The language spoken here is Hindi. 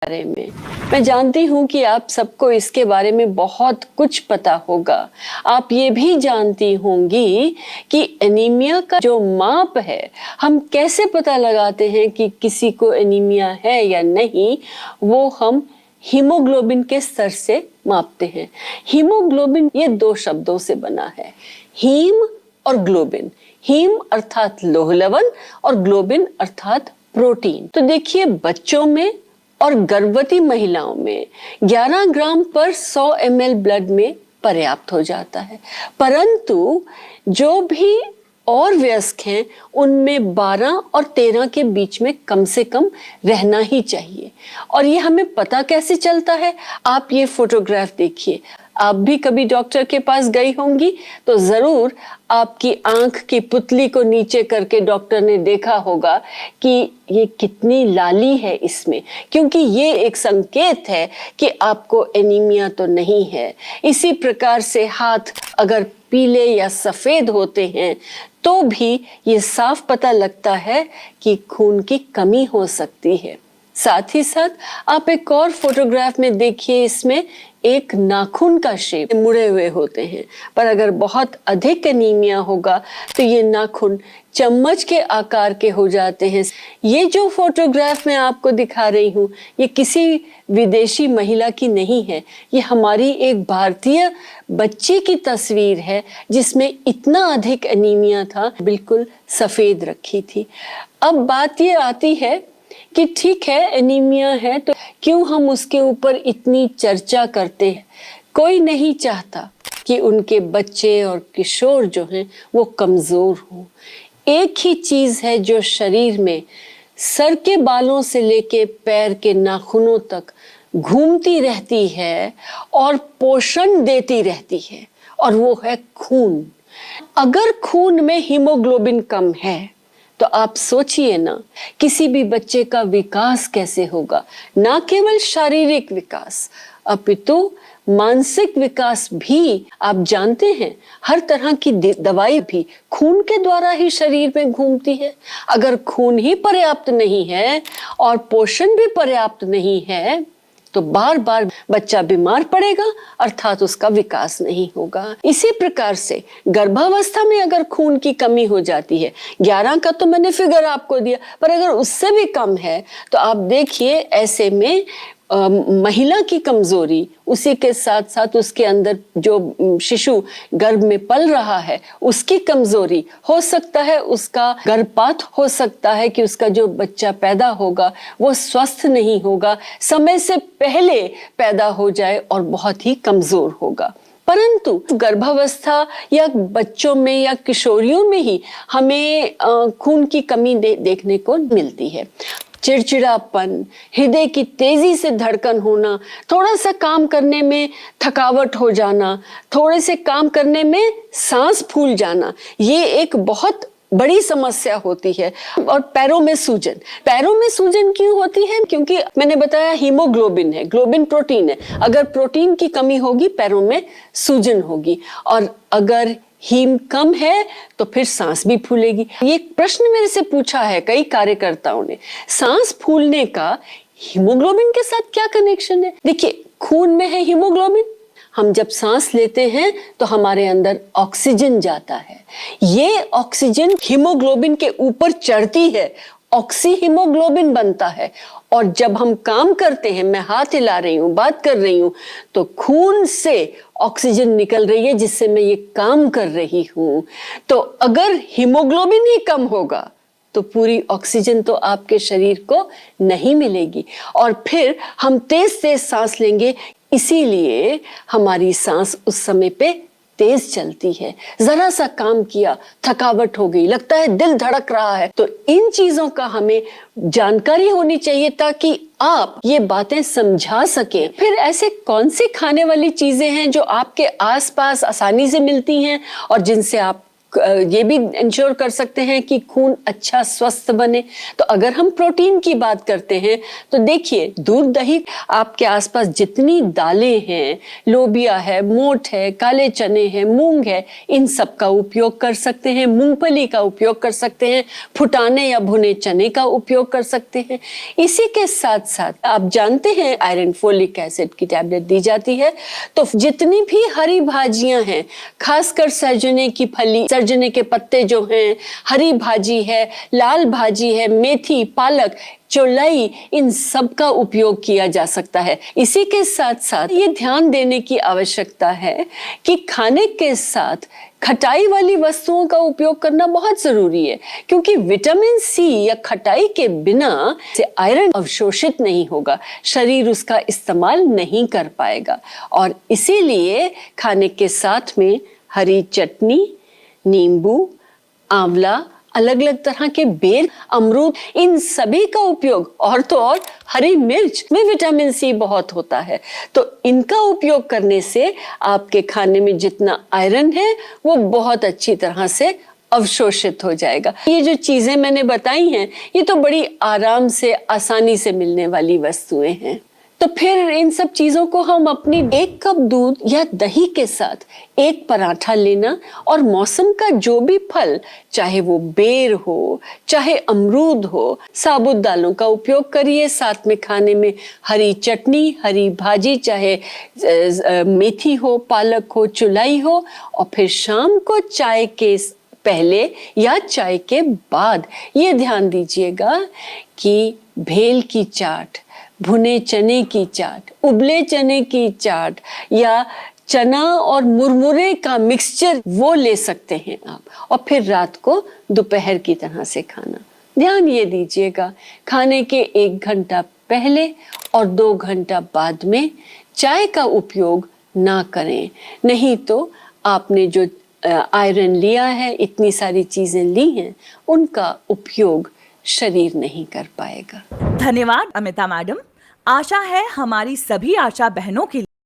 बारे में मैं जानती हूँ कि आप सबको इसके बारे में बहुत कुछ पता होगा। आप ये भी जानती होंगी कि एनीमिया का जो माप है, हम कैसे पता लगाते हैं कि किसी को एनीमिया है या नहीं, वो हम हीमोग्लोबिन के स्तर से मापते हैं। हीमोग्लोबिन ये दो शब्दों से बना है, हीम और ग्लोबिन। हीम अर्थात लौह लवण और ग्लोबिन अर्थात प्रोटीन। तो देखिए, बच्चों में और गर्भवती महिलाओं में 11 ग्राम पर 100 ml ब्लड में पर्याप्त हो जाता है, परंतु जो भी और वयस्क हैं उनमें 12 और 13 के बीच में कम से कम रहना ही चाहिए। और ये हमें पता कैसे चलता है? आप ये फोटोग्राफ देखिए। आप भी कभी डॉक्टर के पास गई होंगी तो जरूर आपकी आंख की पुतली को नीचे करके डॉक्टर ने देखा होगा कि ये कितनी लाली है इसमें, क्योंकि ये एक संकेत है कि आपको एनीमिया तो नहीं है। इसी प्रकार से हाथ अगर पीले या सफेद होते हैं तो भी ये साफ पता लगता है कि खून की कमी हो सकती है। साथ ही साथ आप एक और फोटोग्राफ में देखिए, इसमें एक नाखून का शेप मुड़े हुए होते हैं, पर अगर बहुत अधिक एनीमिया होगा तो ये नाखून चम्मच के आकार के हो जाते हैं। ये जो फोटोग्राफ मैं आपको दिखा रही हूँ, ये किसी विदेशी महिला की नहीं है, ये हमारी एक भारतीय बच्ची की तस्वीर है जिसमें इतना अधिक एनीमिया था, बिल्कुल सफेद रखी थी। अब बात ये आती है कि ठीक है, एनीमिया है तो क्यों हम उसके ऊपर इतनी चर्चा करते हैं? कोई नहीं चाहता कि उनके बच्चे और किशोर जो हैं वो कमजोर हों। एक ही चीज है जो शरीर में सर के बालों से लेके पैर के नाखूनों तक घूमती रहती है और पोषण देती रहती है, और वो है खून। अगर खून में हीमोग्लोबिन कम है तो आप सोचिए ना, किसी भी बच्चे का विकास कैसे होगा। ना केवल शारीरिक विकास अपितु मानसिक विकास भी। आप जानते हैं, हर तरह की दवाई भी खून के द्वारा ही शरीर में घूमती है। अगर खून ही पर्याप्त नहीं है और पोषण भी पर्याप्त नहीं है तो बार बार बच्चा बीमार पड़ेगा, अर्थात उसका विकास नहीं होगा। इसी प्रकार से गर्भावस्था में अगर खून की कमी हो जाती है, 11 का तो मैंने फिगर आपको दिया, पर अगर उससे भी कम है तो आप देखिए, ऐसे में महिला की कमजोरी, उसी के साथ साथ उसके अंदर जो शिशु गर्भ में पल रहा है उसकी कमजोरी हो सकता है, उसका गर्भपात हो सकता है कि उसका जो बच्चा पैदा होगा वो स्वस्थ नहीं होगा, समय से पहले पैदा हो जाए और बहुत ही कमजोर होगा। परंतु गर्भावस्था या बच्चों में या किशोरियों में ही हमें खून की कमी देखने को मिलती है। चिड़चिड़ापन, हृदय की तेजी से धड़कन होना, थोड़ा सा काम करने में थकावट हो जाना, थोड़े से काम करने में सांस फूल जाना, ये एक बहुत बड़ी समस्या होती है। और पैरों में सूजन। पैरों में सूजन क्यों होती है? क्योंकि मैंने बताया हीमोग्लोबिन है, ग्लोबिन प्रोटीन है। अगर प्रोटीन की कमी होगी पैरों में सूजन होगी, और अगर हीम कम है तो फिर सांस भी फूलेगी। ये प्रश्न मेरे से पूछा है कई कार्यकर्ताओं ने, सांस फूलने का हीमोग्लोबिन के साथ क्या कनेक्शन है? देखिए, खून में है हीमोग्लोबिन, हम जब सांस लेते हैं तो हमारे अंदर ऑक्सीजन जाता है, ये ऑक्सीजन हीमोग्लोबिन के ऊपर चढ़ती है, ऑक्सी हीमोग्लोबिन बनता है। और जब हम काम करते हैं, मैं हाथ हिला रही हूँ, बात कर रही हूँ, तो खून से ऑक्सीजन निकल रही है जिससे मैं ये काम कर रही हूँ। तो अगर हीमोग्लोबिन ही कम होगा तो पूरी ऑक्सीजन तो आपके शरीर को नहीं मिलेगी, और फिर हम तेज तेज सांस लेंगे, इसीलिए हमारी सांस उस समय पे तेज चलती है। जरा सा काम किया, थकावट हो गई, लगता है दिल धड़क रहा है। तो इन चीजों का हमें जानकारी होनी चाहिए ताकि आप ये बातें समझा सके। फिर ऐसे कौन सी खाने वाली चीजें हैं जो आपके आसपास आसानी से मिलती हैं और जिनसे आप ये भी इंश्योर कर सकते हैं कि खून अच्छा स्वस्थ बने। तो अगर हम प्रोटीन की बात करते हैं तो देखिए, दूध दही, आपके आसपास जितनी दालें हैं, लोबिया है, मोठ है, काले चने हैं, मूंग है, इन सब का उपयोग कर सकते हैं। मूंगफली का उपयोग कर सकते हैं, फुटाने या भुने चने का उपयोग कर सकते हैं। इसी के साथ साथ आप जानते हैं आयरन फोलिक एसिड की टैबलेट दी जाती है। तो जितनी भी हरी भाजियां हैं, खासकर सरजने की फली, सरजने के पत्ते जो हैं, हरी भाजी है, लाल भाजी है, मेथी, पालक, चौलाई, इन सब का उपयोग किया जा सकता है। इसी के साथ साथ ये ध्यान देने की आवश्यकता है कि खाने के साथ खटाई वाली वस्तुओं का उपयोग करना बहुत जरूरी है, क्योंकि विटामिन सी या खटाई के बिना से आयरन अवशोषित नहीं होगा, शरीर उसका इस्तेमाल नहीं कर पाएगा। और इसीलिए खाने के साथ में हरी चटनी, नींबू, आंवला, अलग अलग तरह के बेर, अमरूद, इन सभी का उपयोग, और तो और हरी मिर्च में विटामिन सी बहुत होता है, तो इनका उपयोग करने से आपके खाने में जितना आयरन है वो बहुत अच्छी तरह से अवशोषित हो जाएगा। ये जो चीजें मैंने बताई हैं, ये तो बड़ी आराम से, आसानी से मिलने वाली वस्तुएं हैं। तो फिर इन सब चीजों को हम अपनी 1 कप दूध या दही के साथ 1 पराठा लेना, और मौसम का जो भी फल, चाहे वो बेर हो, चाहे अमरूद हो, साबुत दालों का उपयोग करिए। साथ में खाने में हरी चटनी, हरी भाजी, चाहे मेथी हो, पालक हो, चुलाई हो, और फिर शाम को चाय के पहले या चाय के बाद ये ध्यान दीजिएगा कि भेल की चाट, भुने चने की चाट, उबले चने की चाट, या चना और मुरमुरे का मिक्सचर, वो ले सकते हैं आप। और फिर रात को दोपहर की तरह से खाना। ध्यान ये दीजिएगा, खाने के 1 घंटा पहले और 2 घंटा बाद में चाय का उपयोग ना करें, नहीं तो आपने जो आयरन लिया है, इतनी सारी चीजें ली हैं, उनका उपयोग शरीर नहीं कर पाएगा। धन्यवाद अमिता मैडम। आशा है हमारी सभी आशा बहनों के